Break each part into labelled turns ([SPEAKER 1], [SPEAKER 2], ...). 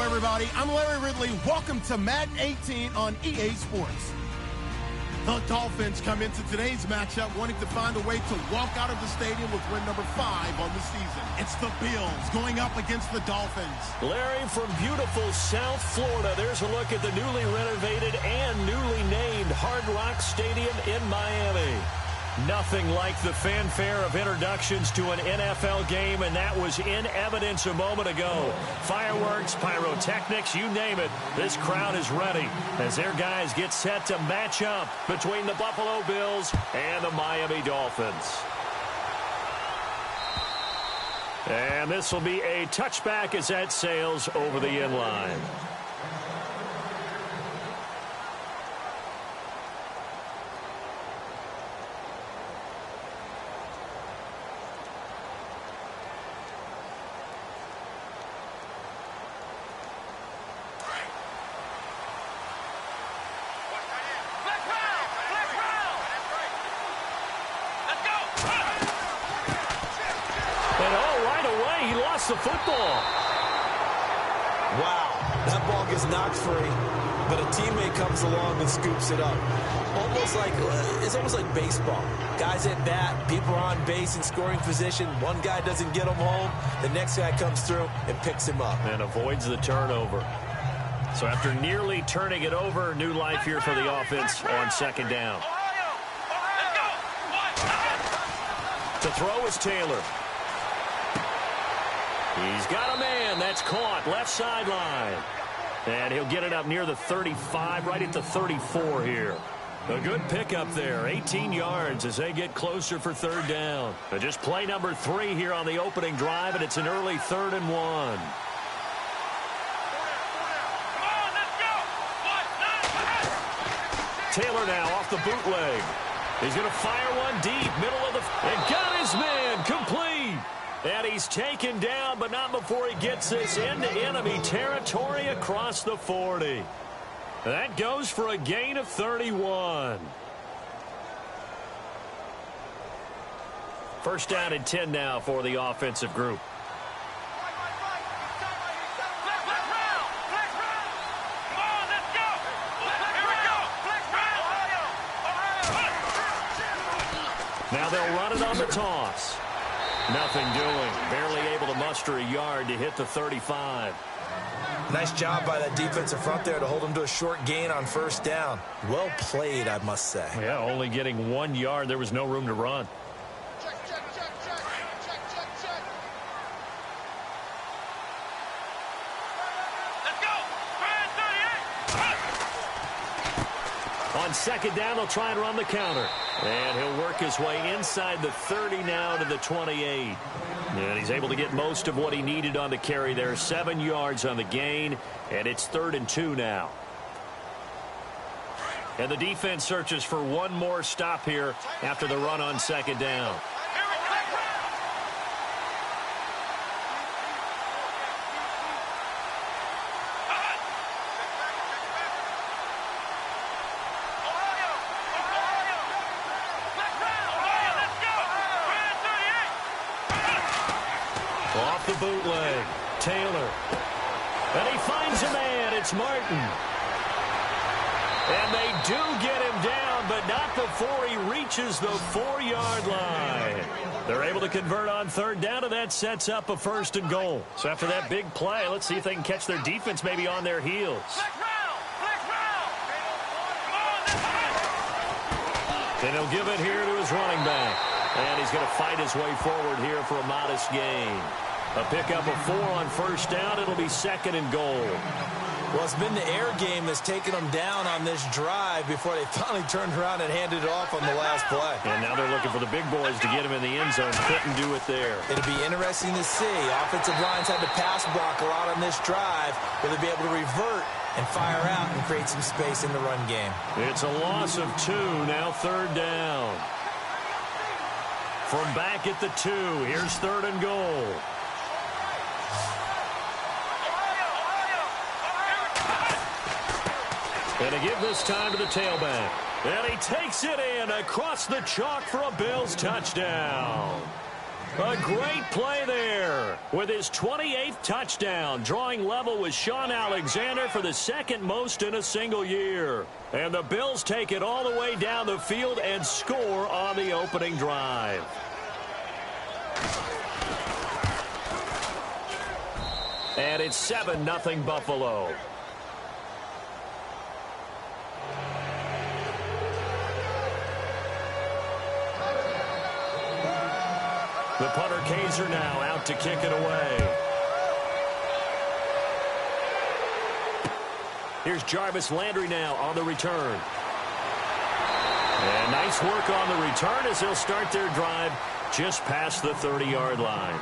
[SPEAKER 1] Hello, everybody. I'm Larry Ridley. Welcome to Madden 18 on EA Sports. The Dolphins come into today's matchup wanting to find a way to walk out of the stadium with win number 5 on the season. It's the Bills going up against the Dolphins.
[SPEAKER 2] Larry, from beautiful South Florida, there's a look at the newly renovated and newly named Hard Rock Stadium in Miami. Nothing like the fanfare of introductions to an NFL game, and that was in evidence a moment ago. Fireworks, pyrotechnics, you name it. This crowd is ready as their guys get set to match up between the Buffalo Bills and the Miami Dolphins. And this will be a touchback as that sails over the end line. The football.
[SPEAKER 3] Wow, that ball gets knocked free, but a teammate comes along and scoops it up. It's almost like baseball. Guys at bat, people are on base in scoring position. One guy doesn't get him home, the next guy comes through and picks him up.
[SPEAKER 2] And avoids the turnover. So after nearly turning it over, new life here for the offense on second down. To throw is Taylor. He's got a man. That's caught. Left sideline. And he'll get it up near the 35, right at the 34 here. A good pickup there. 18 yards as they get closer for third down. Just play number 3 here on the opening drive, and it's an early 3rd and 1. Taylor now off the bootleg. He's going to fire one deep, middle of the... And got his man complete. And he's taken down, but not before he gets this into enemy territory across the 40. That goes for a gain of 31. First down and 10 now for the offensive group. Now they'll run it on the toss. Nothing doing. Barely able to muster a yard to hit the 35.
[SPEAKER 3] Nice job by that defensive front there to hold him to a short gain on first down. Well played, I must say.
[SPEAKER 2] Yeah, only getting 1 yard. There was no room to run. On second down, they'll try and run the counter. And he'll work his way inside the 30 now to the 28. And he's able to get most of what he needed on the carry there. 7 yards on the gain, and it's 3rd and 2 now. And the defense searches for one more stop here after the run on second down. Off the bootleg, Taylor. And he finds a man. It's Martin. And they do get him down, but not before he reaches the 4-yard line. They're able to convert on third down, and that sets up a 1st and goal. So after that big play, let's see if they can catch their defense maybe on their heels. And he'll give it here to his running back. And he's going to fight his way forward here for a modest gain. A pickup of 4 on first down. It'll be 2nd and goal.
[SPEAKER 3] Well, it's been the air game that's taken them down on this drive before they finally turned around and handed it off on the last play.
[SPEAKER 2] And now they're looking for the big boys to get him in the end zone. Couldn't do it there.
[SPEAKER 3] It'll be interesting to see. Offensive lines had to pass block a lot on this drive. Will they be able to revert and fire out and create some space in the run game?
[SPEAKER 2] It's a loss of 2. Now 3rd down. From back at the 2, here's 3rd and goal. And to give this time to the tailback. And he takes it in across the chalk for a Bills touchdown. A great play there with his 28th touchdown, drawing level with Shaun Alexander for the second most in a single year. And the Bills take it all the way down the field and score on the opening drive. And it's 7-0 Buffalo. The punter Kaiser now out to kick it away. Here's Jarvis Landry now on the return. And nice work on the return as they'll start their drive just past the 30-yard line.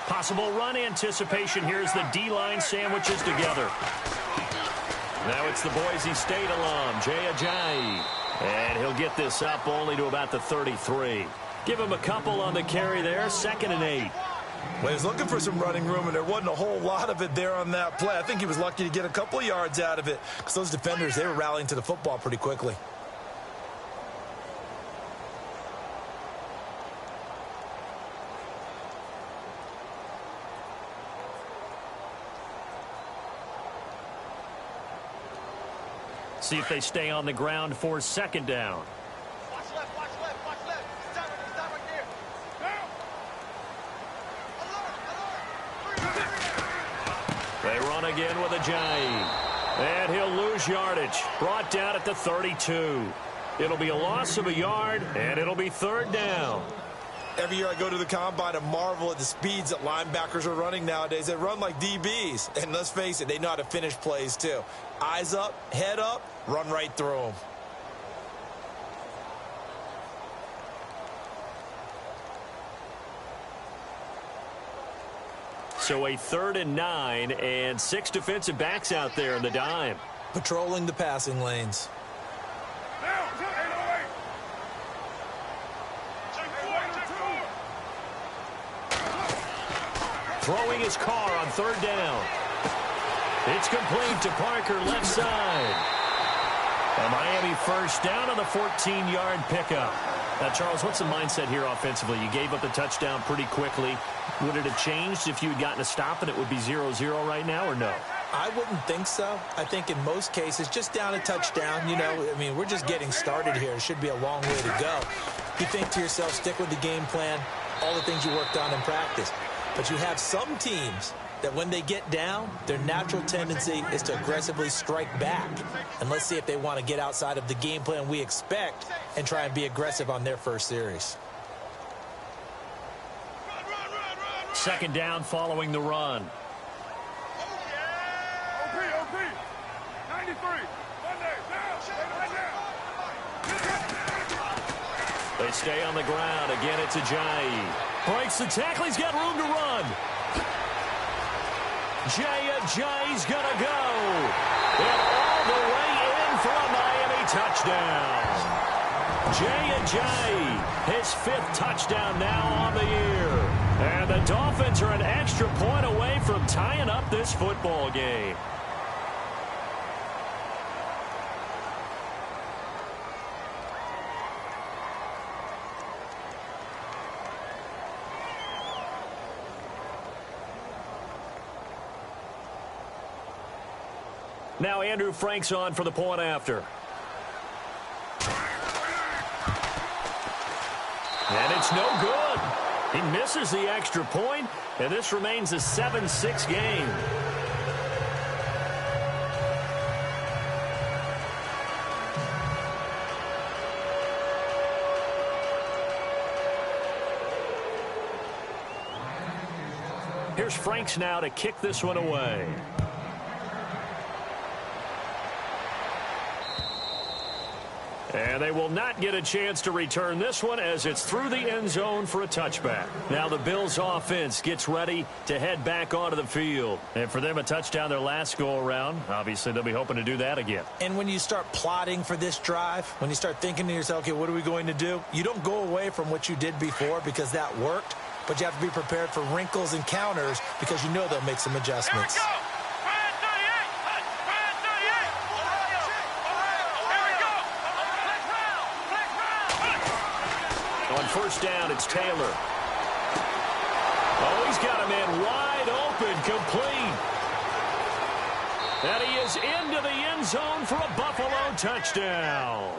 [SPEAKER 2] Possible run anticipation here as the D-line sandwiches together. Now it's the Boise State alum, Jay Ajayi. And he'll get this up only to about the 33. Give him a couple on the carry there, 2nd and 8.
[SPEAKER 3] Well, he was looking for some running room, and there wasn't a whole lot of it there on that play. I think he was lucky to get a couple of yards out of it because those defenders, they were rallying to the football pretty quickly.
[SPEAKER 2] See if they stay on the ground for 2nd down.
[SPEAKER 4] Watch left, watch left, watch left. Stop right there.
[SPEAKER 2] They run again with Ajayi. And he'll lose yardage. Brought down at the 32. It'll be a loss of a yard, and it'll be 3rd down.
[SPEAKER 3] Every year I go to the combine and marvel at the speeds that linebackers are running nowadays. They run like DBs. And let's face it, they know how to finish plays too. Eyes up, head up, run right through them.
[SPEAKER 2] So a 3rd and 9 and 6 defensive backs out there in the dime.
[SPEAKER 3] Patrolling the passing lanes.
[SPEAKER 2] Throwing his car on 3rd down. It's complete to Parker, left side. A Miami first down on the 14-yard pickup. Now, Charles, what's the mindset here offensively? You gave up the touchdown pretty quickly. Would it have changed if you had gotten a stop and it would be 0-0 right now, or no?
[SPEAKER 3] I wouldn't think so. I think in most cases, just down a touchdown, you know, I mean, we're just getting started here. It should be a long way to go. You think to yourself, stick with the game plan, all the things you worked on in practice. But you have some teams that when they get down, their natural tendency is to aggressively strike back. And let's see if they want to get outside of the game plan we expect and try and be aggressive on their first series.
[SPEAKER 2] 2nd down following the run.
[SPEAKER 4] OP, 93.
[SPEAKER 2] They stay on the ground. Again, it's Ajayi. Breaks the tackle. He's got room to run. Jay Ajayi's going to go. And all the way in for a Miami touchdown. Jay Ajayi, his 5th touchdown now on the year. And the Dolphins are an extra point away from tying up this football game. Now Andrew Franks on for the point after. And it's no good. He misses the extra point, and this remains a 7-6 game. Here's Franks now to kick this one away. And they will not get a chance to return this one as it's through the end zone for a touchback. Now the Bills offense gets ready to head back onto the field. And for them, a touchdown their last go-around. Obviously, they'll be hoping to do that again.
[SPEAKER 3] And when you start plotting for this drive, when you start thinking to yourself, okay, what are we going to do? You don't go away from what you did before because that worked, but you have to be prepared for wrinkles and counters because you know they'll make some adjustments.
[SPEAKER 2] On first down, it's Taylor. Oh, he's got a man wide open, complete. And he is into the end zone for a Buffalo touchdown.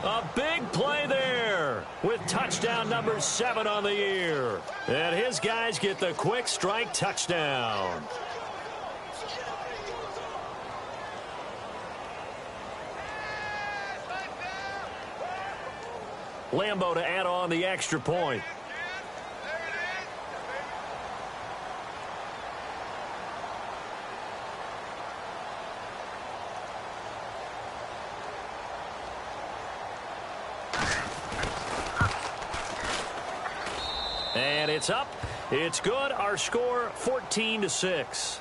[SPEAKER 2] A big play there with touchdown number 7 on the year. And his guys get the quick strike touchdown. Lambo to add on the extra point. And it's up. It's good. Our score 14-6.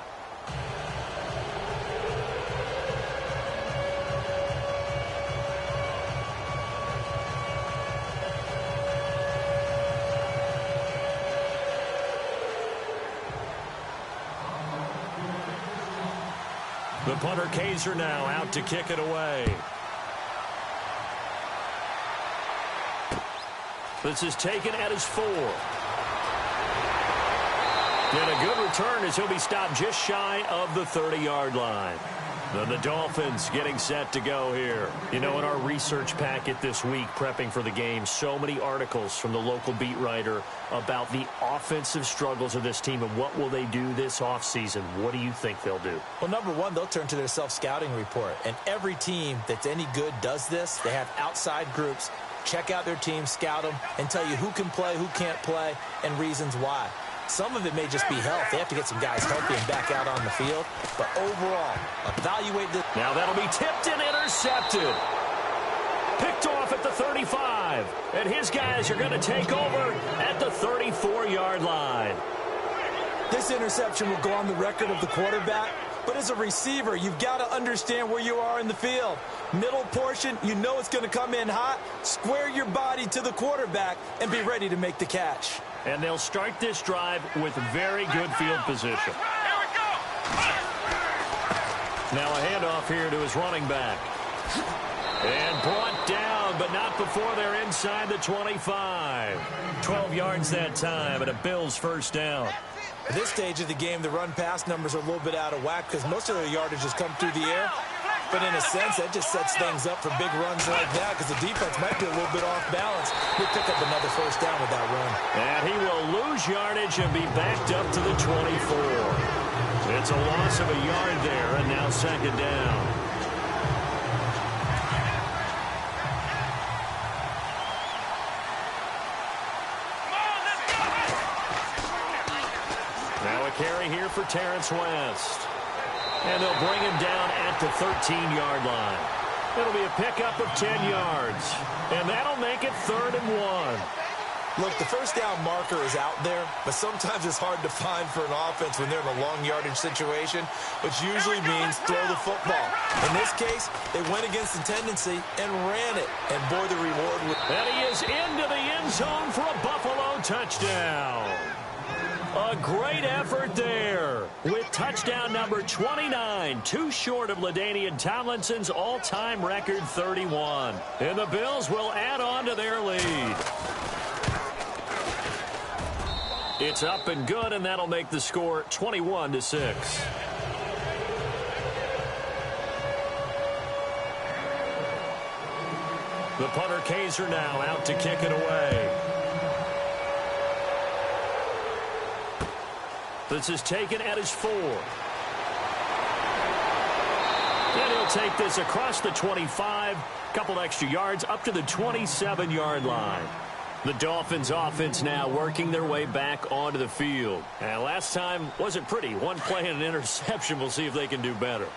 [SPEAKER 2] The punter Kaiser now out to kick it away. This is taken at his 4. And a good return as he'll be stopped just shy of the 30-yard line. Then the Dolphins getting set to go here. You know, in our research packet this week, prepping for the game, so many articles from the local beat writer about the offensive struggles of this team and what will they do this offseason. What do you think they'll do?
[SPEAKER 3] Well, number one, they'll turn to their self-scouting report. And every team that's any good does this. They have outside groups. Check out their team, scout them, and tell you who can play, who can't play, and reasons why. Some of it may just be health. They have to get some guys healthy and back out on the field. But overall, evaluate this.
[SPEAKER 2] Now that'll be tipped and intercepted. Picked off at the 35. And his guys are going to take over at the 34-yard line.
[SPEAKER 3] This interception will go on the record of the quarterback. But as a receiver, you've got to understand where you are in the field. Middle portion, you know it's going to come in hot. Square your body to the quarterback and be ready to make the catch.
[SPEAKER 2] And they'll start this drive with very good field position. Now a handoff here to his running back. And brought down, but not before they're inside the 25. 12 yards that time and a Bills first down.
[SPEAKER 3] At this stage of the game, the run-pass numbers are a little bit out of whack because most of their yardage has come through the air. But in a sense, that just sets things up for big runs like that because the defense might be a little bit off balance. He'll pick up another first down with that run.
[SPEAKER 2] And he will lose yardage and be backed up to the 24. It's a loss of a yard there, and now second down. Now a carry here for Terrence West. And they'll bring him down at the 13-yard line. It'll be a pickup of 10 yards. And that'll make it 3rd and 1.
[SPEAKER 3] Look, the first down marker is out there, but sometimes it's hard to find for an offense when they're in a long yardage situation, which usually means throw the football. In this case, they went against the tendency and ran it. And boy, the reward was...
[SPEAKER 2] And he is into the end zone for a Buffalo touchdown. A great effort there with touchdown number 29, too short of LaDainian Tomlinson's all-time record 31. And the Bills will add on to their lead. It's up and good, and that'll make the score 21-6. The punter Kaiser now out to kick it away. This is taken at his 4. And he'll take this across the 25, couple extra yards up to the 27-yard line. The Dolphins offense now working their way back onto the field. And last time wasn't pretty. One play and an interception. We'll see if they can do better.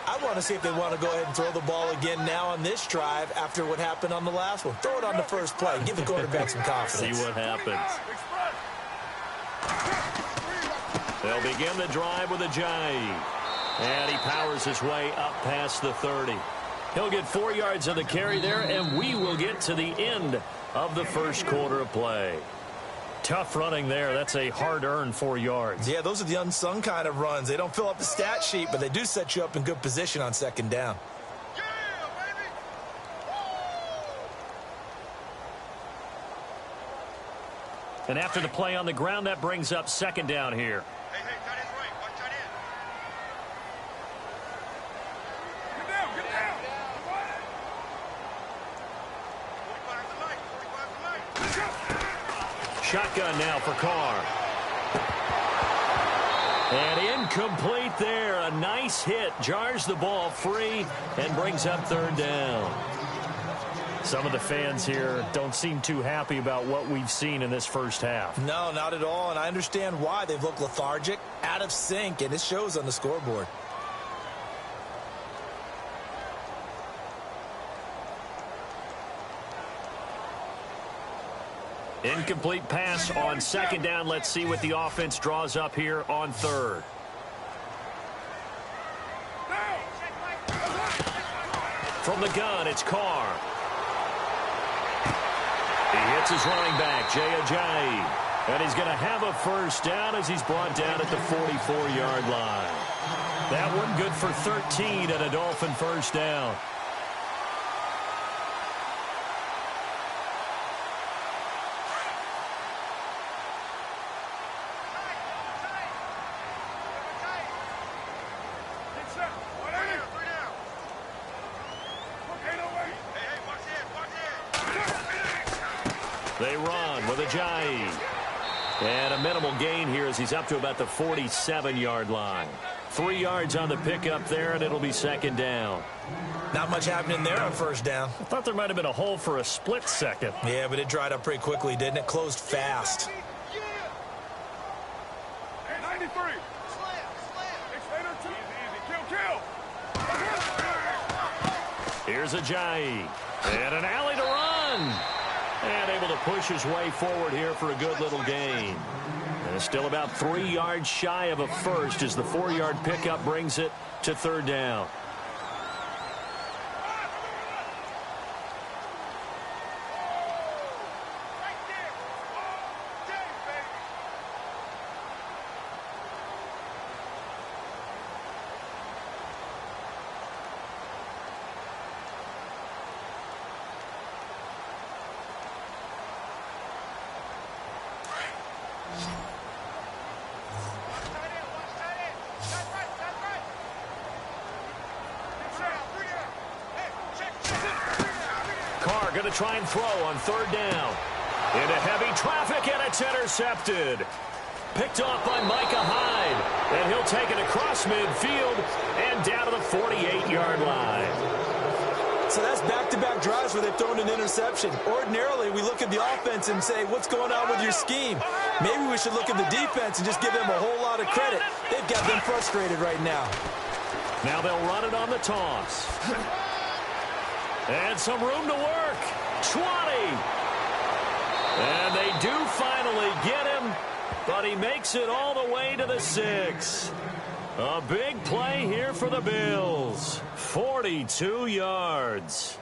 [SPEAKER 3] I want to see if they want to go ahead and throw the ball again now on this drive after what happened on the last one. Throw it on the first play. Give the quarterback some confidence.
[SPEAKER 2] See what happens. They'll begin the drive with Ajayi. And he powers his way up past the 30. He'll get 4 yards on the carry there, and we will get to the end of the first quarter of play. Tough running there. That's a hard-earned 4 yards.
[SPEAKER 3] Yeah, those are the unsung kind of runs. They don't fill up the stat sheet, but they do set you up in good position on second down.
[SPEAKER 2] And after the play on the ground, that brings up second down here.
[SPEAKER 4] Hey, tight end's right. Watch tight end. Get down. 45 to the line.
[SPEAKER 2] Shotgun now for Carr. And incomplete there. A nice hit. Jars the ball free and brings up third down. Some of the fans here don't seem too happy about what we've seen in this first half.
[SPEAKER 3] No, not at all, and I understand why. They've looked lethargic, out of sync, and it shows on the scoreboard.
[SPEAKER 2] Incomplete pass on second down. Let's see what the offense draws up here on third. From the gun, it's Carr. He hits his running back, Jay Ajayi. And he's going to have a first down as he's brought down at the 44-yard line. That one good for 13 and a Dolphin first down. They run with Ajayi. And a minimal gain here as he's up to about the 47-yard line. 3 yards on the pickup there, and it'll be second down.
[SPEAKER 3] Not much happening there on first down.
[SPEAKER 2] I thought there might have been a hole for a split second.
[SPEAKER 3] Yeah, but it dried up pretty quickly, didn't it? Closed fast.
[SPEAKER 4] 93.
[SPEAKER 2] Here's Ajayi. And an alley to run. And able to push his way forward here for a good little gain. And still about 3 yards shy of a first as the 4-yard pickup brings it to third down. Carr going to try and throw on third down. Into heavy traffic, and it's intercepted. Picked off by Micah Hyde. And he'll take it across midfield and down to the 48-yard line.
[SPEAKER 3] So that's back-to-back drives where they've thrown an interception. Ordinarily, we look at the offense and say, what's going on with your scheme? Maybe we should look at the defense and just give them a whole lot of credit. They've got them frustrated right now.
[SPEAKER 2] Now they'll run it on the toss. And some room to work. 20. And they do finally get him, but he makes it all the way to the 6. A big play here for the Bills. 42 yards.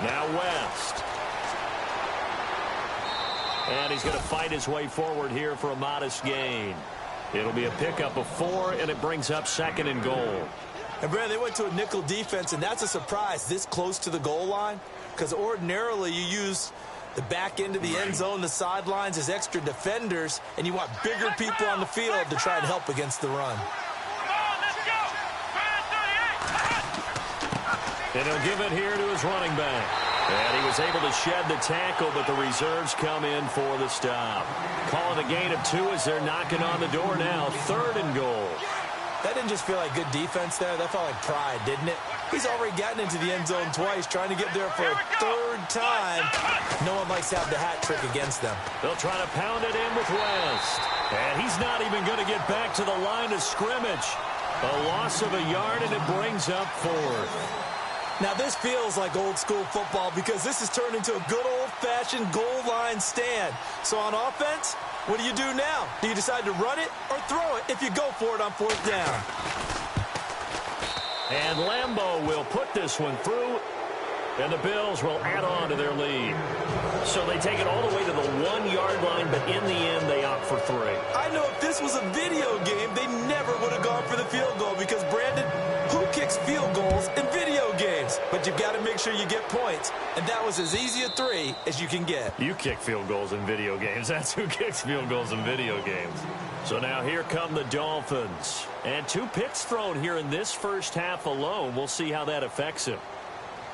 [SPEAKER 2] Now West. And he's going to fight his way forward here for a modest gain. It'll be a pickup of 4, and it brings up second and goal.
[SPEAKER 3] And, Brad, they went to a nickel defense, and that's a surprise this close to the goal line, because ordinarily you use the back end of the end zone, the sidelines as extra defenders, and you want bigger people on the field to try and help against the run.
[SPEAKER 2] And he'll give it here to his running back. And he was able to shed the tackle, but the reserves come in for the stop. Calling a gain of 2 as they're knocking on the door now. Third and goal.
[SPEAKER 3] That didn't just feel like good defense there. That felt like pride, didn't it? He's already gotten into the end zone twice, trying to get there for a third time. No one likes to have the hat trick against them.
[SPEAKER 2] They'll try to pound it in with West. And he's not even going to get back to the line of scrimmage. A loss of a yard, and it brings up fourth.
[SPEAKER 3] Now, this feels like old-school football because this has turned into a good old-fashioned goal line stand. So on offense, what do you do now? Do you decide to run it or throw it if you go for it on fourth down?
[SPEAKER 2] And Lambeau will put this one through, and the Bills will add on to their lead. So they take it all the way to the 1-yard line, but in the end, they opt for 3.
[SPEAKER 3] I know if this was a video game, they never would have gone for the field goal because, Brandon, who kicks field goals in video games? But you've got to make sure you get points, and that was as easy a 3 as you can get.
[SPEAKER 2] You kick field goals in video games. That's who kicks field goals in video games. So now here come the Dolphins. And 2 picks thrown here in this first half alone. We'll see how that affects him.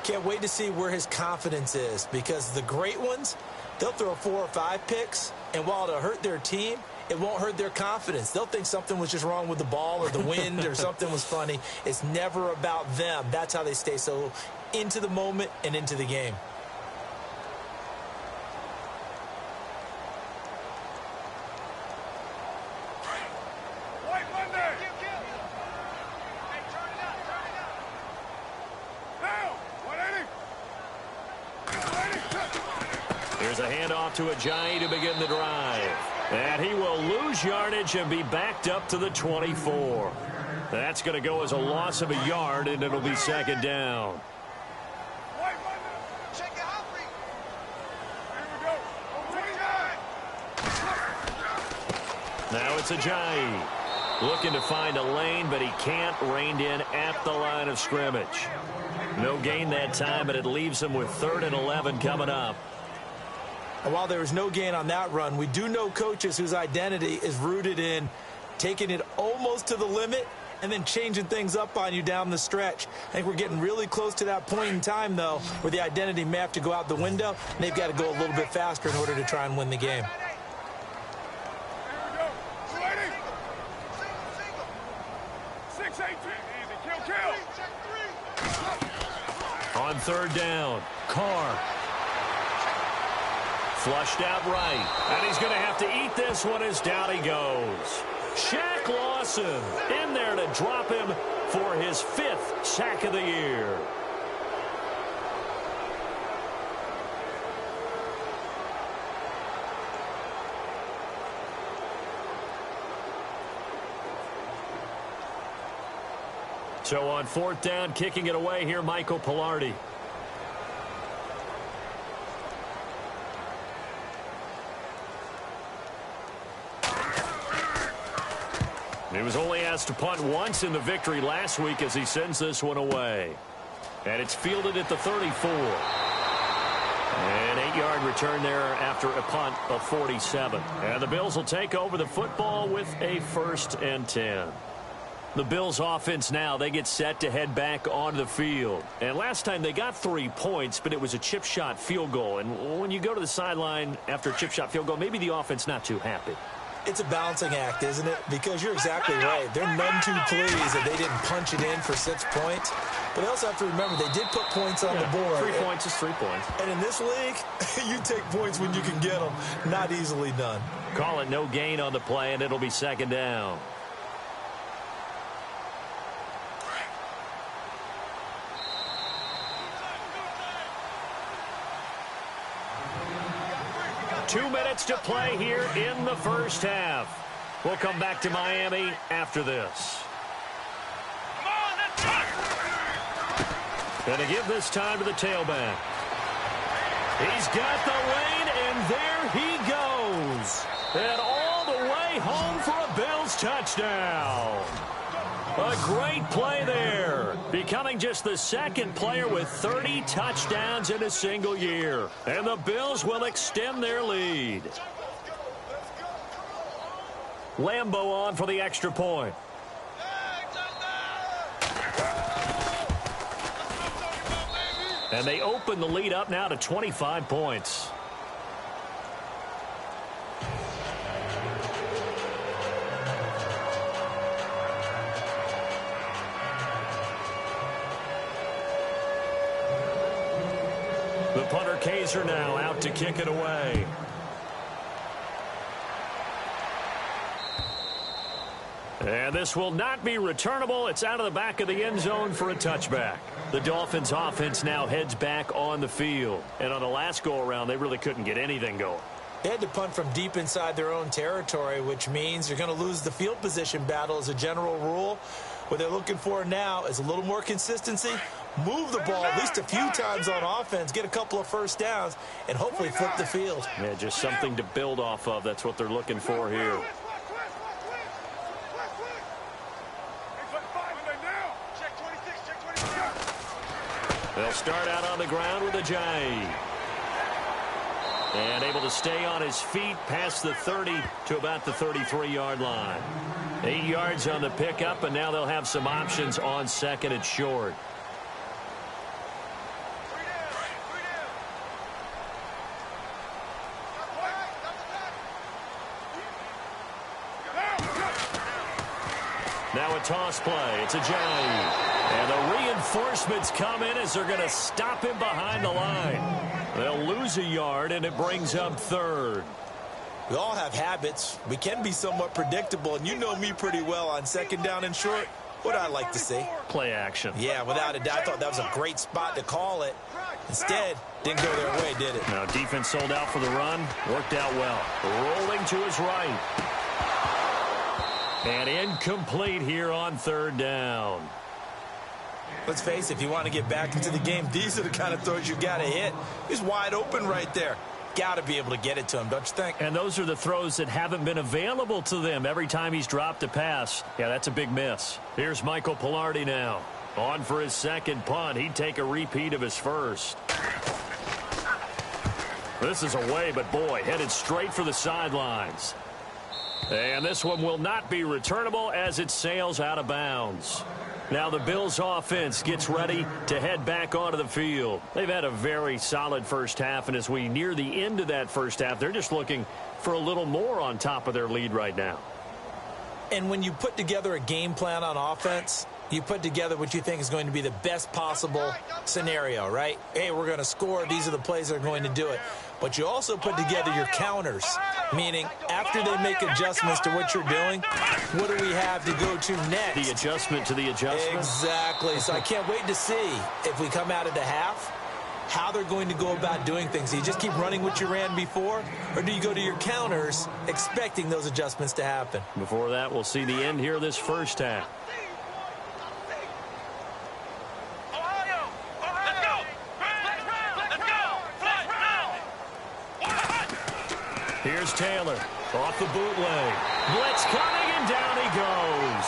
[SPEAKER 3] Can't wait to see where his confidence is because the great ones, they'll throw 4 or 5 picks, and while it'll hurt their team, it won't hurt their confidence. They'll think something was just wrong with the ball or the wind or something was funny. It's never about them. That's how they stay so into the moment and into the game.
[SPEAKER 2] Here's a handoff to Ajayi to begin the drive. And he will lose yardage and be backed up to the 24. That's going to go as a loss of a yard, and it'll be second down. Now it's Ajayi. Looking to find a lane, but he can't. Reined in at the line of scrimmage. No gain that time, but it leaves him with 3rd and 11 coming up.
[SPEAKER 3] And while there was no gain on that run, we do know coaches whose identity is rooted in taking it almost to the limit and then changing things up on you down the stretch. I think we're getting really close to that point in time, though, where the identity may have to go out the window, and they've got to go a little bit faster in order to try and win the game.
[SPEAKER 2] On 3rd down, Carr. Flushed out right. And he's going to have to eat this one as down he goes. Shaq Lawson in there to drop him for his 5th sack of the year. So on 4th down, kicking it away here, Michael Palardy. He was only asked to punt once in the victory last week as he sends this one away. And it's fielded at the 34. An 8-yard return there after a punt of 47. And the Bills will take over the football with a 1st and 10. The Bills offense now, they get set to head back onto the field. And last time they got 3 points, but it was a chip shot field goal. And when you go to the sideline after a chip shot field goal, maybe the offense not too happy.
[SPEAKER 3] It's a balancing act, isn't it? Because you're exactly right. They're none too pleased that they didn't punch it in for 6 points. But they also have to remember they did put points on the board.
[SPEAKER 2] 3 points is 3 points.
[SPEAKER 3] And in this league, you take points when you can get them. Not easily done.
[SPEAKER 2] Call it no gain on the play, and it'll be 2nd down. Two minutes to play here in the first half. We'll come back to Miami after this. Going to give this time to the tailback. He's got the lane, and there he goes. And all the way home for a Bills touchdown. A great play there, becoming just the 2nd player with 30 touchdowns in a single year. And the Bills will extend their lead. Lambeau on for the extra point. And they open the lead up now to 25 points. The punter Kaiser now out to kick it away. And this will not be returnable. It's out of the back of the end zone for a touchback. The Dolphins offense now heads back on the field. And on the last go-around, they really couldn't get anything going.
[SPEAKER 3] They had to punt from deep inside their own territory, which means you're going to lose the field position battle as a general rule. What they're looking for now is a little more consistency, move the ball at least a few times on offense, get a couple of first downs, and hopefully flip the field.
[SPEAKER 2] Yeah, just something to build off of. That's what they're looking for here. They'll start out on the ground with Ajayi. And able to stay on his feet past the 30 to about the 33-yard line. 8 yards on the pickup, and now they'll have some options on second and short. Now a toss play. It's Ajayi. And the reinforcements come in as they're going to stop him behind the line. They'll lose a yard, and it brings up third.
[SPEAKER 3] We all have habits. We can be somewhat predictable, and you know me pretty well on second down and short. What I like to see?
[SPEAKER 2] Play action.
[SPEAKER 3] Yeah, without a doubt. I thought that was a great spot to call it. Instead, didn't go their way, did it?
[SPEAKER 2] Now, defense sold out for the run. Worked out well. Rolling to his right. And incomplete here on third down.
[SPEAKER 3] Let's face it, if you want to get back into the game, these are the kind of throws you got to hit. He's wide open right there. Got to be able to get it to him, don't you think?
[SPEAKER 2] And those are the throws that haven't been available to them every time he's dropped a pass. Yeah, that's a big miss. Here's Michael Palardy now. On for his second punt. He'd take a repeat of his first. This is away, but boy, headed straight for the sidelines. And this one will not be returnable as it sails out of bounds. Now the Bills offense gets ready to head back onto the field. They've had a very solid first half, and as we near the end of that first half, they're just looking for a little more on top of their lead right now.
[SPEAKER 3] And when you put together a game plan on offense, you put together what you think is going to be the best possible scenario, right? Hey, we're going to score. These are the plays that are going to do it. But you also put together your counters, meaning after they make adjustments to what you're doing, what do we have to go to next?
[SPEAKER 2] The adjustment to the adjustment?
[SPEAKER 3] Exactly. So I can't wait to see if we come out of the half, how they're going to go about doing things. Do you just keep running what you ran before, or do you go to your counters expecting those adjustments to happen?
[SPEAKER 2] Before that, we'll see the end here of this first half. Here's Taylor off the bootleg. Blitz coming, and down he goes.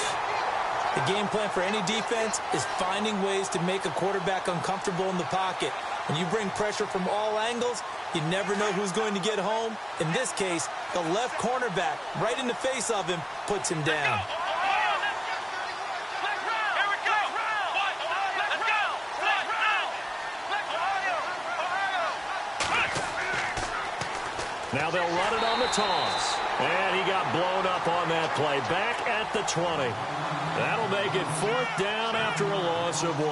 [SPEAKER 3] The game plan for any defense is finding ways to make a quarterback uncomfortable in the pocket. When you bring pressure from all angles, you never know who's going to get home. In this case, the left cornerback, right in the face of him, puts him down.
[SPEAKER 2] Now they'll run it on the toss. And he got blown up on that play. Back at the 20. That'll make it fourth down after a loss of 1.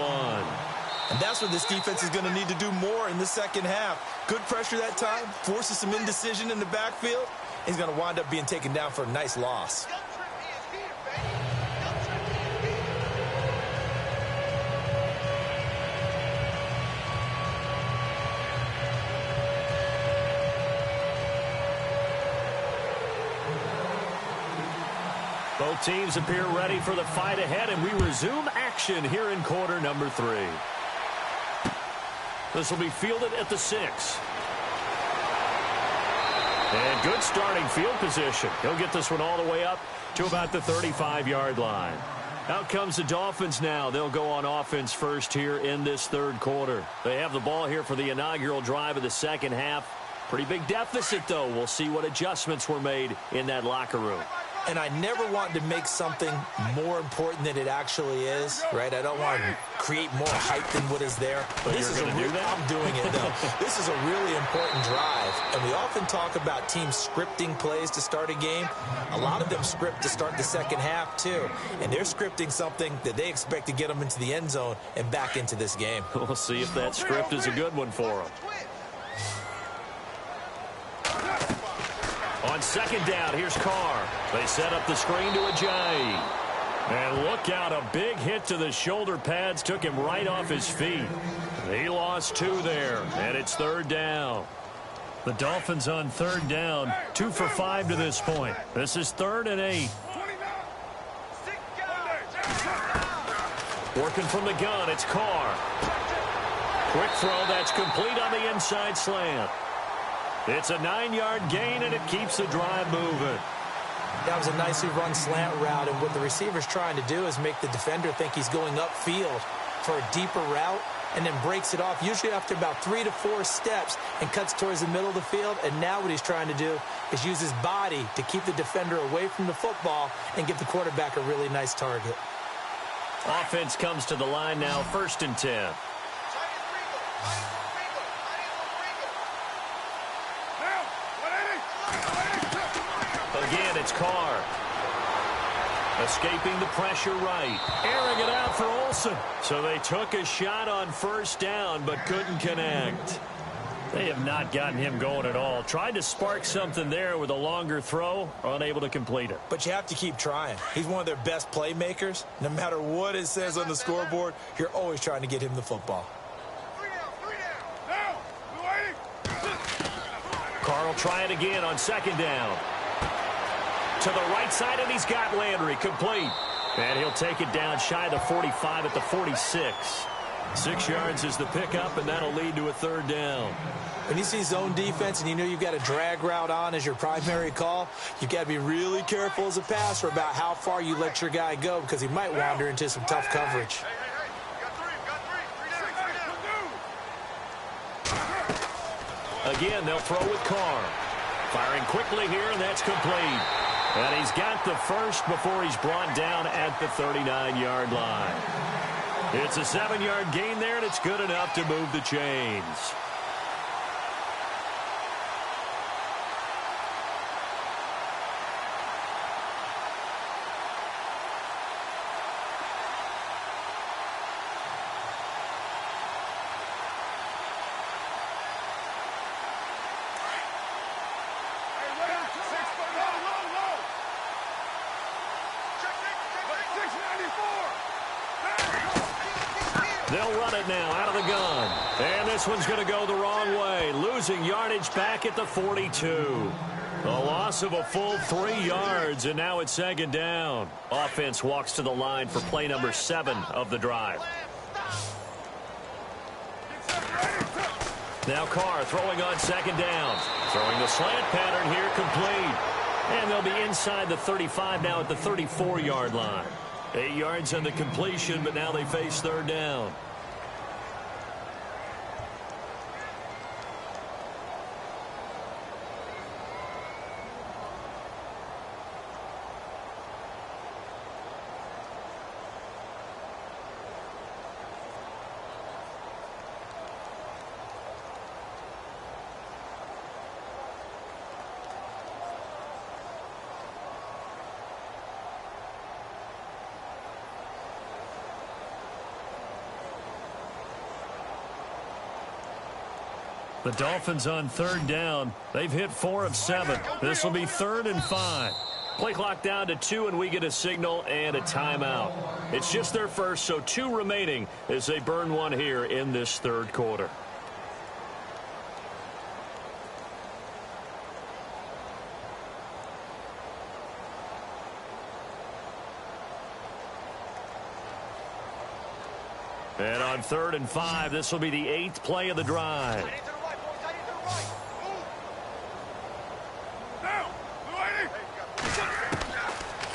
[SPEAKER 3] And that's what this defense is going to need to do more in the second half. Good pressure that time. Forces some indecision in the backfield. He's going to wind up being taken down for a nice loss.
[SPEAKER 2] Both teams appear ready for the fight ahead, and we resume action here in quarter number 3. This will be fielded at the 6. And good starting field position. He'll get this one all the way up to about the 35-yard line. Out comes the Dolphins now. They'll go on offense first here in this third quarter. They have the ball here for the inaugural drive of the second half. Pretty big deficit, though. We'll see what adjustments were made in that locker room.
[SPEAKER 3] And I never want to make something more important than it actually is, right? I don't want to create more hype than what is there.
[SPEAKER 2] But this is
[SPEAKER 3] I'm doing it, though. This is a really important drive. And we often talk about teams scripting plays to start a game. A lot of them script to start the second half, too. And they're scripting something that they expect to get them into the end zone and back into this game.
[SPEAKER 2] We'll see if that script is a good one for them. On second down, here's Carr. They set up the screen to Ajayi. And look out, a big hit to the shoulder pads took him right off his feet. He lost 2 there, and it's third down. The Dolphins on third down, 2 for 5 to this point. This is 3rd and 8. Working from the gun, it's Carr. Quick throw that's complete on the inside slant. It's a 9-yard gain, and it keeps the drive moving.
[SPEAKER 3] That was a nicely run slant route, and what the receiver's trying to do is make the defender think he's going upfield for a deeper route, and then breaks it off, usually after about 3 to 4 steps, and cuts towards the middle of the field. And now what he's trying to do is use his body to keep the defender away from the football and give the quarterback a really nice target.
[SPEAKER 2] Offense comes to the line now, 1st and 10. Again, it's Carr. Escaping the pressure right. Airing it out for Olsen. So they took a shot on 1st down, but couldn't connect. They have not gotten him going at all. Tried to spark something there with a longer throw, unable to complete it.
[SPEAKER 3] But you have to keep trying. He's one of their best playmakers. No matter what it says on the scoreboard, you're always trying to get him the football.
[SPEAKER 2] Carr will try it again on 2nd down. To the right side, and he's got Landry complete. And he'll take it down shy of the 45 at the 46. 6 yards is the pickup, and that'll lead to a 3rd down.
[SPEAKER 3] When you see zone defense and you know you've got a drag route on as your primary call, you've got to be really careful as a passer about how far you let your guy go, because he might wander into some tough coverage.
[SPEAKER 2] Again, they'll throw with Carr. Firing quickly here, and that's complete. And he's got the first before he's brought down at the 39-yard line. It's a 7-yard gain there, and it's good enough to move the chains. They'll run it now out of the gun. And this one's going to go the wrong way. Losing yardage back at the 42. A loss of a full 3 yards, and now it's 2nd down. Offense walks to the line for play number 7 of the drive. Now Carr throwing on 2nd down. Throwing the slant pattern here complete. And they'll be inside the 35 now at the 34-yard line. 8 yards on the completion, but now they face 3rd down. The Dolphins on 3rd down. They've hit 4 of 7. This will be 3rd and 5. Play clock down to 2, and we get a signal and a timeout. It's just their first, so 2 remaining as they burn one here in this 3rd quarter. And on 3rd and 5, this will be the 8th play of the drive.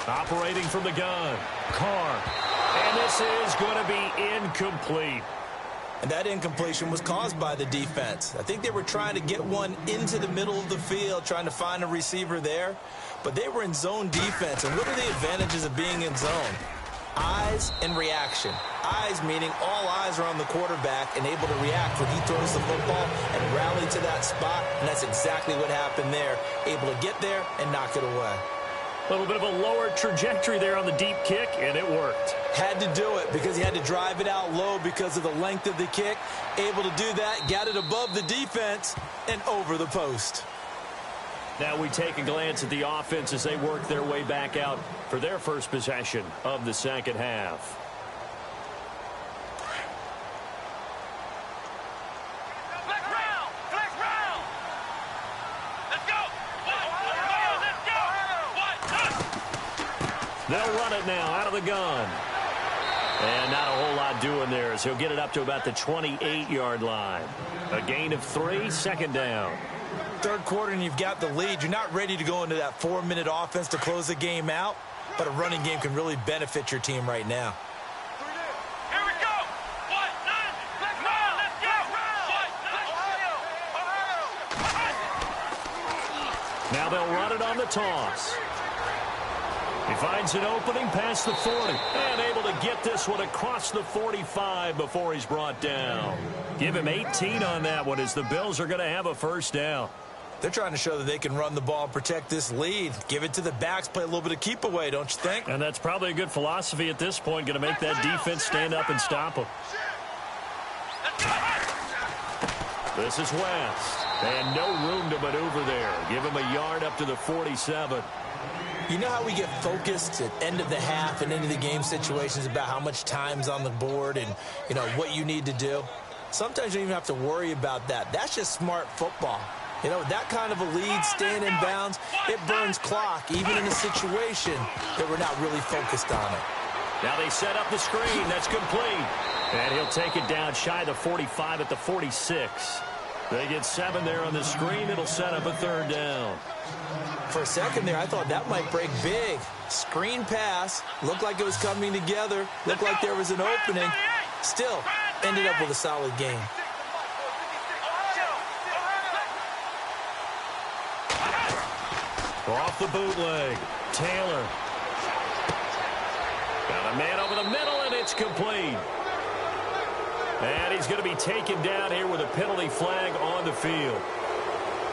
[SPEAKER 2] Operating from the gun, Carr. And this is going to be incomplete.
[SPEAKER 3] And that incompletion was caused by the defense. I think they were trying to get one into the middle of the field, trying to find a receiver there. But they were in zone defense. And what are the advantages of being in zone? Eyes and reaction. Eyes meaning all eyes are on the quarterback and able to react when he throws the football and rally to that spot. And that's exactly what happened there. Able to get there and knock it away.
[SPEAKER 2] A little bit of a lower trajectory there on the deep kick, and it worked.
[SPEAKER 3] Had to do it because he had to drive it out low because of the length of the kick. Able to do that, got it above the defense and over the post.
[SPEAKER 2] Now we take a glance at the offense as they work their way back out for their first possession of the second half. They'll run it now out of the gun. And not a whole lot doing there as he'll get it up to about the 28-yard line. A gain of 3, second down.
[SPEAKER 3] Third quarter and you've got the lead. You're not ready to go into that 4-minute offense to close the game out, but a running game can really benefit your team right now.
[SPEAKER 4] Here we go. Let's go.
[SPEAKER 2] Now they'll run it on the toss. He finds an opening past the 40 and able to get this one across the 45 before he's brought down. Give him 18 on that one as the Bills are going to have a first down.
[SPEAKER 3] They're trying to show that they can run the ball and protect this lead. Give it to the backs, play a little bit of keep away, don't you think?
[SPEAKER 2] And that's probably a good philosophy at this point, going to make that defense stand up and stop them. This is West. And no room to maneuver there. Give him a yard up to the 47.
[SPEAKER 3] You know how we get focused at end of the half and end of the game situations about how much time's on the board and, you know, what you need to do? Sometimes you don't even have to worry about that. That's just smart football. You know, that kind of a lead, staying in bounds, it burns clock, even in a situation that we're not really focused on it.
[SPEAKER 2] Now they set up the screen. That's complete. And he'll take it down shy of the 45 at the 46. They get 7 there on the screen. It'll set up a third down.
[SPEAKER 3] For a second there, I thought that might break big. Screen pass. Looked like it was coming together. Looked like there was an opening. Still, ended up with a solid game.
[SPEAKER 2] Off the bootleg. Taylor. Got a man over the middle, and it's complete. And he's going to be taken down here with a penalty flag on the field.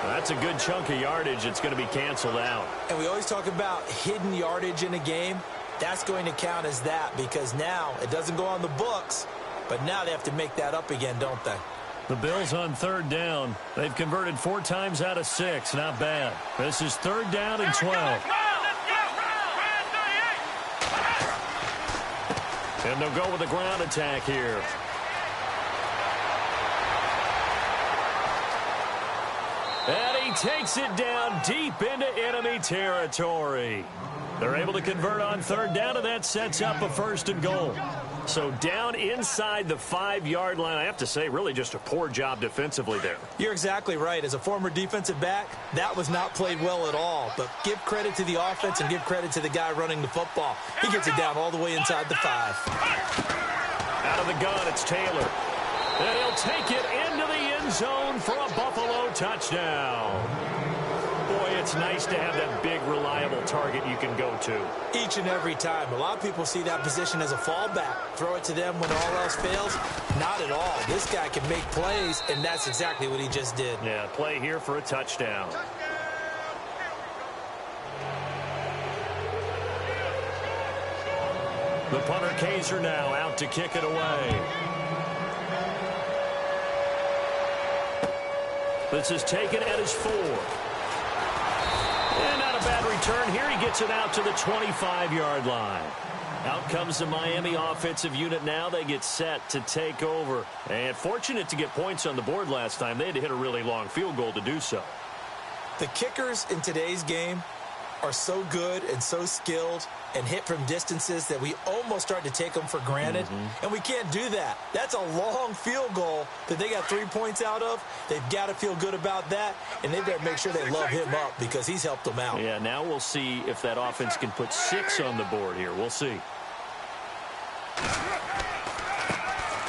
[SPEAKER 2] That's a good chunk of yardage. It's going to be canceled out.
[SPEAKER 3] And we always talk about hidden yardage in a game. That's going to count as that because now it doesn't go on the books, but now they have to make that up again, don't they?
[SPEAKER 2] The Bills on third down. They've converted 4 times out of 6. Not bad. This is third down and 12. And they'll go with the ground attack here. And he takes it down deep into enemy territory. They're able to convert on third down, and that sets up a first and goal. So down inside the 5-yard line, I have to say, really just a poor job defensively there.
[SPEAKER 3] You're exactly right. As a former defensive back, that was not played well at all. But give credit to the offense and give credit to the guy running the football. He gets it down all the way inside the 5.
[SPEAKER 2] Out of the gun, it's Taylor. And he'll take it into the end zone for a Buffalo touchdown. Boy, it's nice to have that big, reliable target you can go to.
[SPEAKER 3] Each and every time. A lot of people see that position as a fallback. Throw it to them when all else fails. Not at all. This guy can make plays, and that's exactly what he just did.
[SPEAKER 2] Yeah, play here for a touchdown. The punter Kaiser now out to kick it away. This is taken at his 4. And not a bad return here. He gets it out to the 25-yard line. Out comes the Miami offensive unit now. They get set to take over. And fortunate to get points on the board last time. They had to hit a really long field goal to do so.
[SPEAKER 3] The kickers in today's game are so good and so skilled and hit from distances that we almost start to take them for granted. And we can't do that. That's a long field goal that they got 3 points out of. They've got to feel good about that, and they better make sure they love him up because he's helped them out.
[SPEAKER 2] Yeah, now we'll see if that offense can put 6 on the board here. We'll see.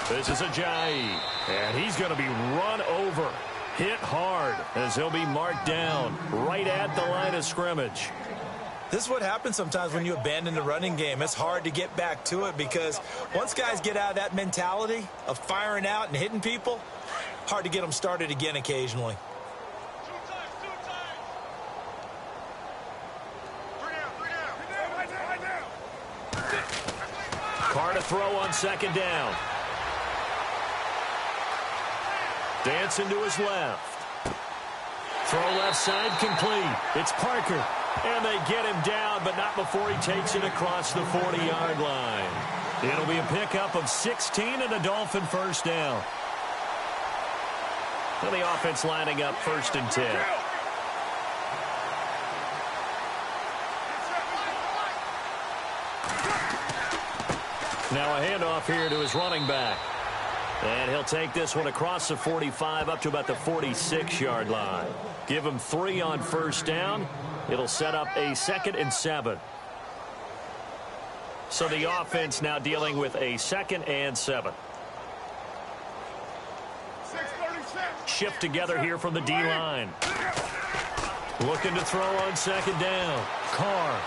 [SPEAKER 2] This is Ajayi, and he's going to be run over, hit hard, as he'll be marked down right at the line of scrimmage.
[SPEAKER 3] This is what happens sometimes when you abandon the running game. It's hard to get back to it because once guys get out of that mentality of firing out and hitting people, hard to get them started again occasionally.
[SPEAKER 2] Carr to throw on second down. Dancing to his left. Throw left side complete. It's Parker. And they get him down, but not before he takes it across the 40-yard line. It'll be a pickup of 16 and a Dolphin first down. And the offense lining up 1st and 10. Now a handoff here to his running back. And he'll take this one across the 45 up to about the 46-yard line. Give him 3 on first down. It'll set up a 2nd and 7. So the offense now dealing with a 2nd and 7. Shift together here from the D-line. Looking to throw on second down. Carr.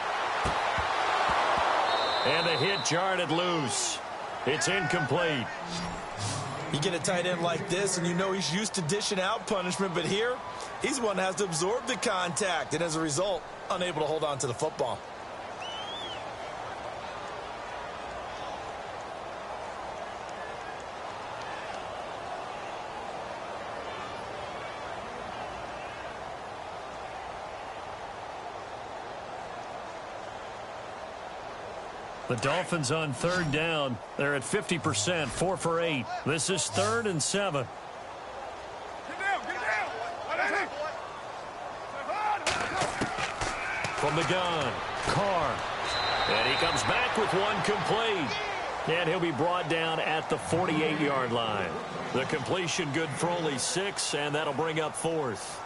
[SPEAKER 2] And the hit jarred it loose. It's incomplete.
[SPEAKER 3] You get a tight end like this, and you know he's used to dishing out punishment, but here, he's the one that has to absorb the contact, and as a result, unable to hold on to the football.
[SPEAKER 2] The Dolphins on 3rd down. They're at 50%, 4 for 8. This is 3rd and 7. From the gun, Carr. And he comes back with one complete. And he'll be brought down at the 48-yard line. The completion good for only 6, and that'll bring up 4th.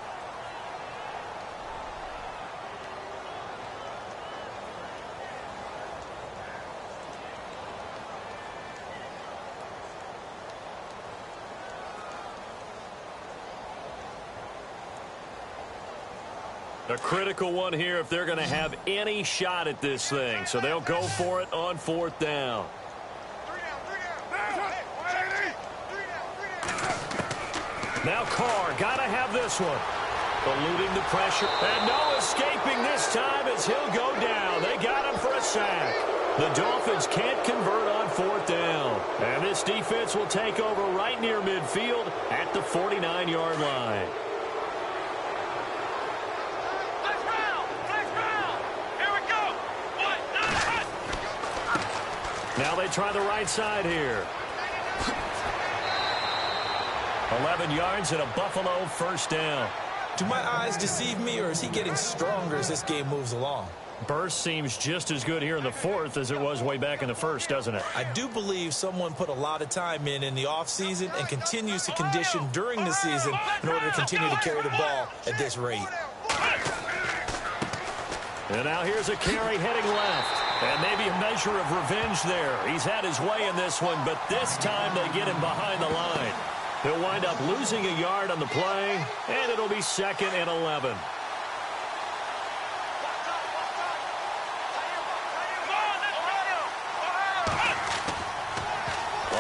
[SPEAKER 2] A critical one here if they're going to have any shot at this thing. So they'll go for it on 4th down. Now Carr got to have this one. Eluding the pressure. And no escaping this time as he'll go down. They got him for a sack. The Dolphins can't convert on 4th down. And this defense will take over right near midfield at the 49-yard line. Now they try the right side here. 11 yards and a Buffalo 1st down.
[SPEAKER 3] Do my eyes deceive me, or is he getting stronger as this game moves along?
[SPEAKER 2] Burst seems just as good here in the 4th as it was way back in the 1st, doesn't it?
[SPEAKER 3] I do believe someone put a lot of time in the offseason and continues to condition during the season in order to continue to carry the ball at this rate.
[SPEAKER 2] And now here's a carry heading left. And maybe a measure of revenge there. He's had his way in this one, but this time they get him behind the line. He'll wind up losing a yard on the play, and it'll be 2nd and 11.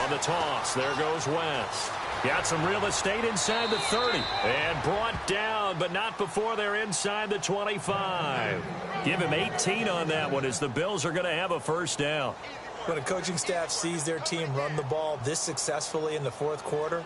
[SPEAKER 2] On the toss, there goes West. Got some real estate inside the 30. And brought down, but not before they're inside the 25. Give him 18 on that one as the Bills are going to have a 1st down.
[SPEAKER 3] When a coaching staff sees their team run the ball this successfully in the 4th quarter,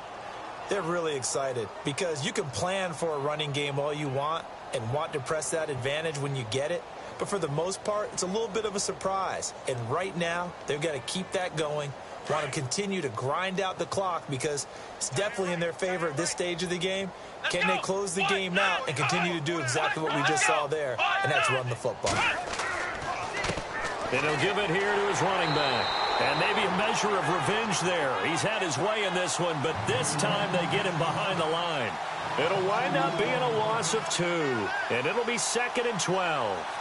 [SPEAKER 3] they're really excited because you can plan for a running game all you want and want to press that advantage when you get it. But for the most part, it's a little bit of a surprise. And right now, they've got to keep that going. Want to continue to grind out the clock because it's definitely in their favor at this stage of the game. Can they close the game out and continue to do exactly what we just saw there, and that's run the football.
[SPEAKER 2] And he'll give it here to his running back. And maybe a measure of revenge there. He's had his way in this one, but this time they get him behind the line. It'll wind up being a loss of 2, and it'll be 2nd and 12.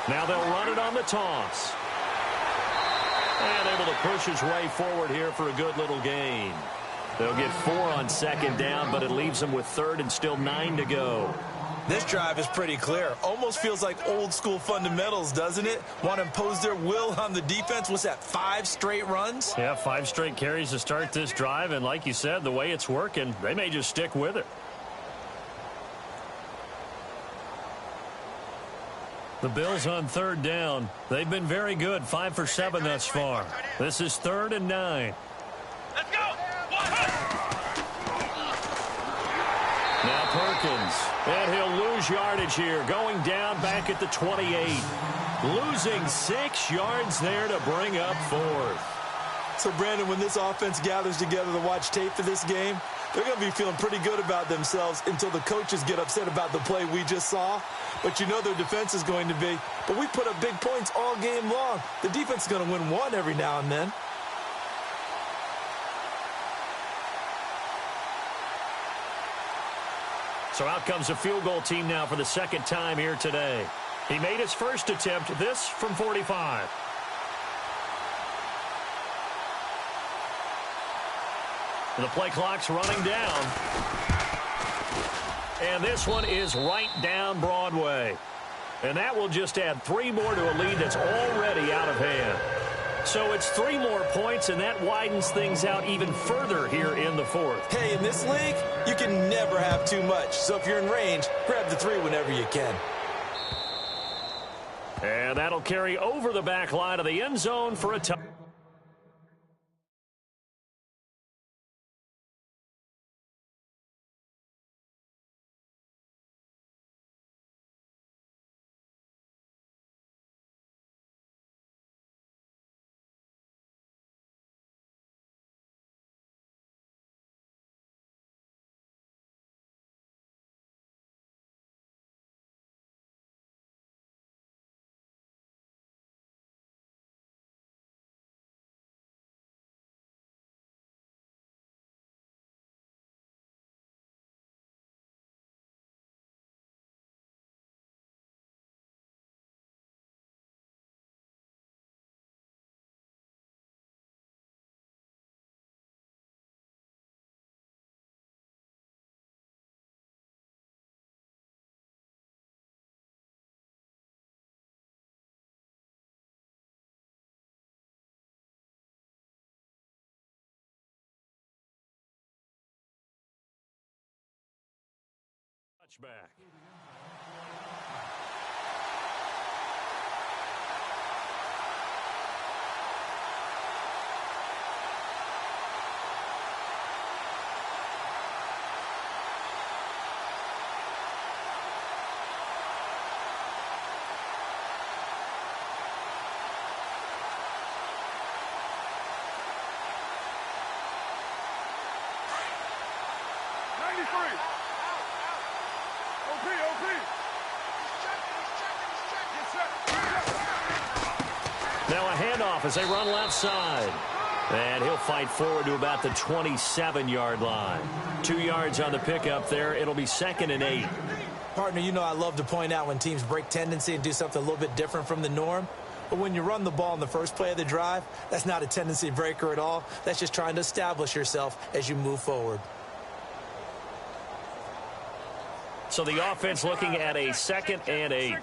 [SPEAKER 2] Now they'll run it on the toss. And able to push his way forward here for a good little gain. They'll get 4 on second down, but it leaves them with third and still 9 to go.
[SPEAKER 3] This drive is pretty clear. Almost feels like old school fundamentals, doesn't it? Want to impose their will on the defense. What's that, 5 straight runs?
[SPEAKER 2] Yeah, 5 straight carries to start this drive. And like you said, the way it's working, they may just stick with it. The Bills on third down. They've been very good, 5 for 7 thus far. This is 3rd and 9.
[SPEAKER 4] Let's go.
[SPEAKER 2] Now Perkins, and he'll lose yardage here, going down back at the 28. Losing 6 yards there to bring up 4th.
[SPEAKER 3] So, Brandon, when this offense gathers together to watch tape for this game, they're going to be feeling pretty good about themselves until the coaches get upset about the play we just saw. But you know their defense is going to be. But we put up big points all game long. The defense is going to win one every now and then.
[SPEAKER 2] So out comes a field goal team now for the second time here today. He made his first attempt, this from 45. The play clock's running down. And this one is right down Broadway. And that will just add 3 more to a lead that's already out of hand. So it's 3 more points, and that widens things out even further here in the 4th.
[SPEAKER 3] Hey, in this league, you can never have too much. So if you're in range, grab the 3 whenever you can.
[SPEAKER 2] And that'll carry over the back line of the end zone for a touchdown. Touchback. Now a handoff as they run left side. And he'll fight forward to about the 27-yard line. 2 yards on the pickup there. It'll be 2nd and 8.
[SPEAKER 3] Partner, you know I love to point out when teams break tendency and do something a little bit different from the norm. But when you run the ball in the first play of the drive, that's not a tendency breaker at all. That's just trying to establish yourself as you move forward.
[SPEAKER 2] So the offense looking at a 2nd and 8.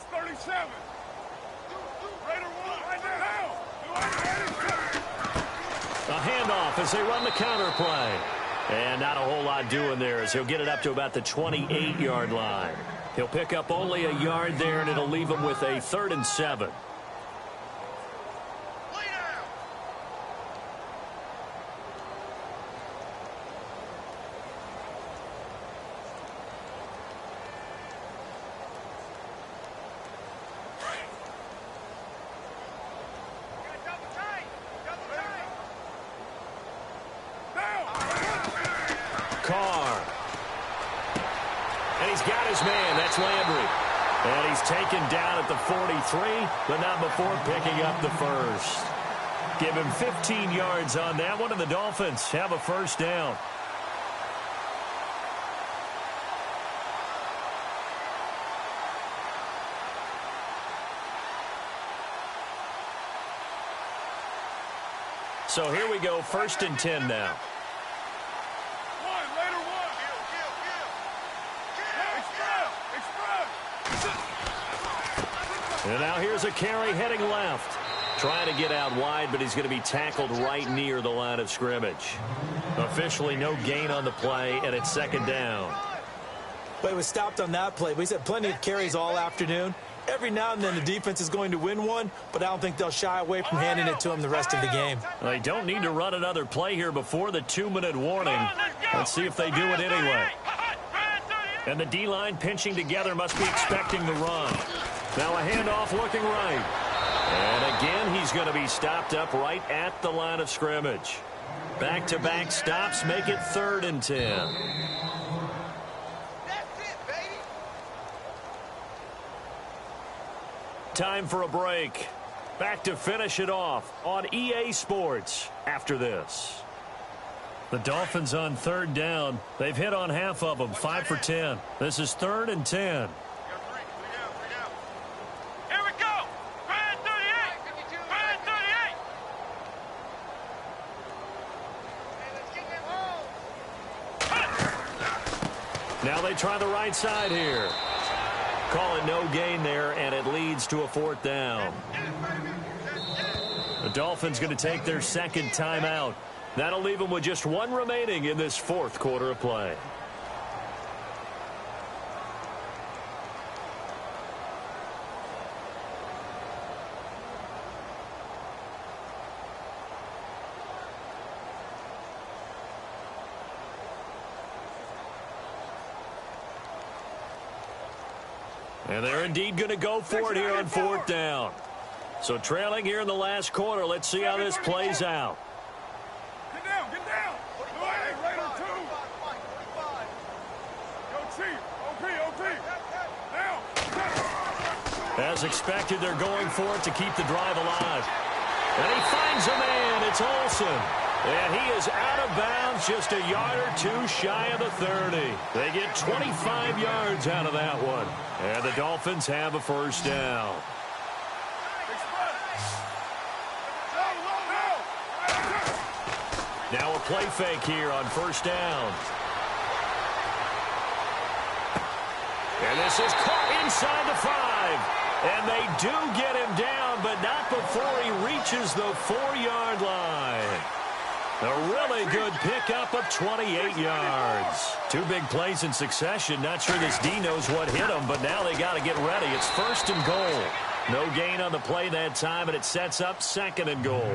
[SPEAKER 2] A handoff as they run the counter play. And not a whole lot doing there as he'll get it up to about the 28-yard line. He'll pick up only a yard there, and it'll leave him with a 3rd and 7. Carr. And he's got his man. That's Landry. And he's taken down at the 43, but not before picking up the first. Give him 15 yards on that one, and the Dolphins have a first down. So here we go, 1st and 10 now. And now here's a carry heading left. Trying to get out wide, but he's going to be tackled right near the line of scrimmage. Officially no gain on the play, and it's 2nd down.
[SPEAKER 3] But he was stopped on that play. But he's had plenty of carries all afternoon. Every now and then the defense is going to win one, but I don't think they'll shy away from handing it to him the rest of the game.
[SPEAKER 2] They don't need to run another play here before the 2-minute warning. Let's see if they do it anyway. And the D-line pinching together must be expecting the run. Now a handoff looking right. And again, he's going to be stopped up right at the line of scrimmage. Back-to-back stops make it 3rd and 10.
[SPEAKER 4] That's it, baby.
[SPEAKER 2] Time for a break. Back to finish it off on EA Sports after this. The Dolphins on 3rd down. They've hit on half of them, 5 for 10. This is 3rd and 10. Now they try the right side here. Call it no gain there, and it leads to a 4th down. The Dolphins going to take their 2nd timeout. That'll leave them with just 1 remaining in this 4th quarter of play. And they're indeed going to go for it here on 4th down. So trailing here in the last quarter. Let's see how this plays out.
[SPEAKER 5] Get down, get down. Go ahead, Raider 2. Go Chief, OP. Now.
[SPEAKER 2] As expected, they're going for it to keep the drive alive. And he finds a man. It's Olsen. And he is out of bounds, just a yard or 2 shy of the 30. They get 25 yards out of that one. And the Dolphins have a 1st down. Now a play fake here on 1st down. And this is caught inside the 5. And they do get him down, but not before he reaches the 4-yard line. A really good pickup of 28 yards. 2 big plays in succession. Not sure this D knows what hit him, but now they got to get ready. It's 1st and goal. No gain on the play that time, and it sets up 2nd and goal.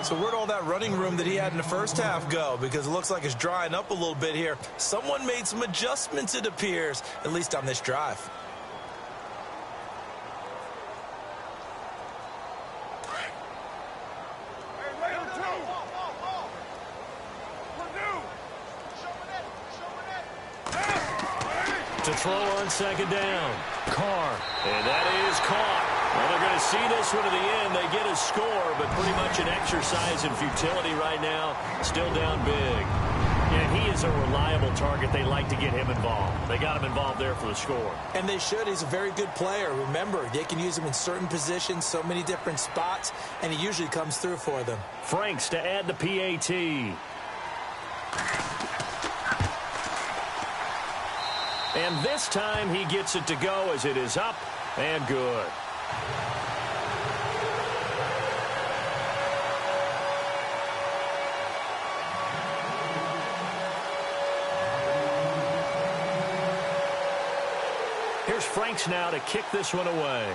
[SPEAKER 3] So where'd all that running room that he had in the first half go? Because it looks like it's drying up a little bit here. Someone made some adjustments, it appears, at least on this drive.
[SPEAKER 2] To throw on 2nd down. Carr. And that is caught. Well, they're going to see this one to the end. They get a score, but pretty much an exercise in futility right now. Still down big. And he is a reliable target. They like to get him involved. They got him involved there for the score.
[SPEAKER 3] And they should. He's a very good player. Remember, they can use him in certain positions, so many different spots, and he usually comes through for them.
[SPEAKER 2] Franks to add the PAT. And this time he gets it to go as it is up and good. Here's Franks now to kick this one away.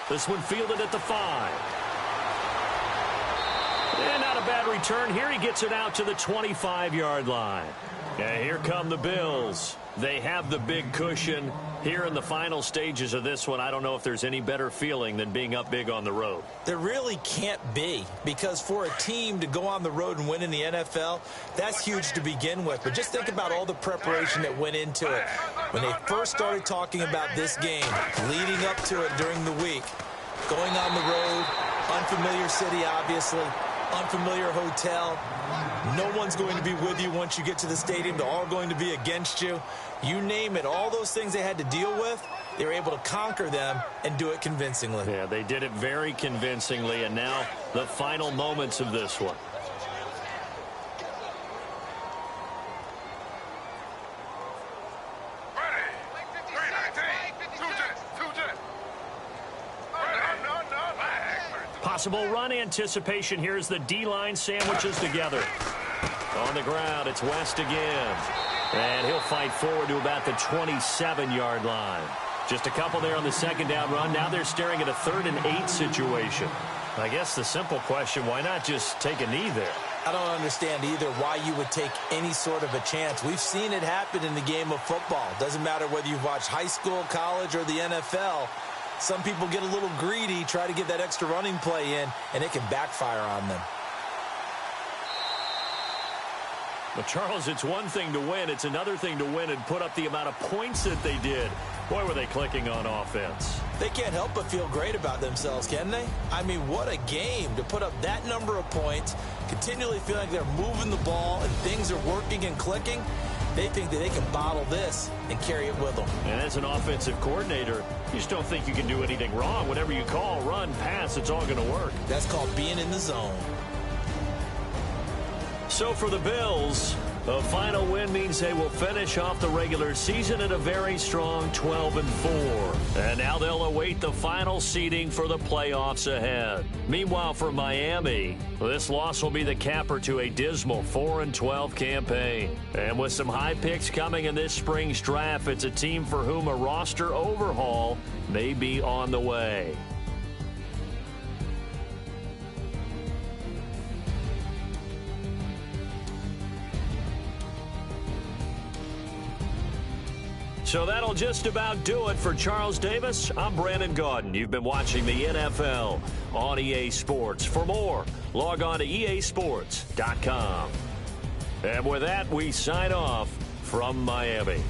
[SPEAKER 2] This one fielded at the 5. And not a bad return. Here he gets it out to the 25-yard line. And here come the Bills. They have the big cushion. Here in the final stages of this one, I don't know if there's any better feeling than being up big on the road.
[SPEAKER 3] There really can't be, because for a team to go on the road and win in the NFL, that's huge to begin with. But just think about all the preparation that went into it. When they first started talking about this game, leading up to it during the week, going on the road, unfamiliar city, obviously, unfamiliar hotel. No one's going to be with you once you get to the stadium. They're all going to be against you. You name it, all those things they had to deal with, they were able to conquer them and do it convincingly.
[SPEAKER 2] Yeah, they did it very convincingly, and now the final moments of this one. Possible run anticipation. Here's the D-line sandwiches together. On the ground, it's West again. And he'll fight forward to about the 27-yard line. Just a couple there on the second down run. Now they're staring at a 3rd and 8 situation. I guess the simple question, why not just take a knee there?
[SPEAKER 3] I don't understand either why you would take any sort of a chance. We've seen it happen in the game of football. Doesn't matter whether you've watched high school, college, or the NFL. Some people get a little greedy, try to get that extra running play in, and it can backfire on them.
[SPEAKER 2] But, Charles, it's one thing to win. It's another thing to win and put up the amount of points that they did. Boy, were they clicking on offense.
[SPEAKER 3] They can't help but feel great about themselves, can they? I mean, what a game to put up that number of points, continually feeling like they're moving the ball and things are working and clicking. They think that they can bottle this and carry it with them.
[SPEAKER 2] And as an offensive coordinator, you just don't think you can do anything wrong. Whatever you call, run, pass, it's all going to work.
[SPEAKER 3] That's called being in the zone.
[SPEAKER 2] So for the Bills, a final win means they will finish off the regular season at a very strong 12-4. And now they'll await the final seeding for the playoffs ahead. Meanwhile, for Miami, this loss will be the capper to a dismal 4-12 campaign. And with some high picks coming in this spring's draft, it's a team for whom a roster overhaul may be on the way. So that'll just about do it for Charles Davis. I'm Brandon Gaudin. You've been watching the NFL on EA Sports. For more, log on to easports.com. And with that, we sign off from Miami.